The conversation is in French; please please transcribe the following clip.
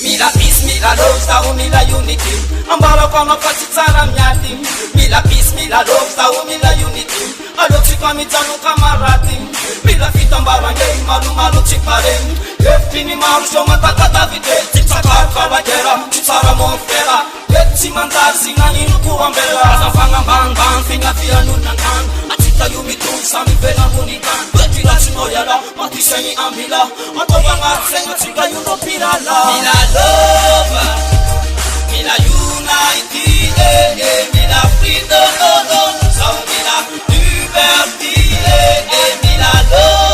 Mila peace, mila love, sao mila unity. Ambala kwa mafasi tsara miati. Mila peace, mila love, sao mila unity. Aloksi kwa mitano kamarati. Mila fita mbara ngei, malu malu chipare. Eftini maru shoma tatata vite. Tipsakar kawajera, tipsara monfera. Etsi mandazi na ninu kuambera. Azafanga bang bang, finga fia nunangan. Atita yumitu, sami vela munikan. Betila chinoyala, matiseni ambila. Matobanga senga chika yunopirala. Mila love, mila unity, mila freedom, so mila liberty, mila love.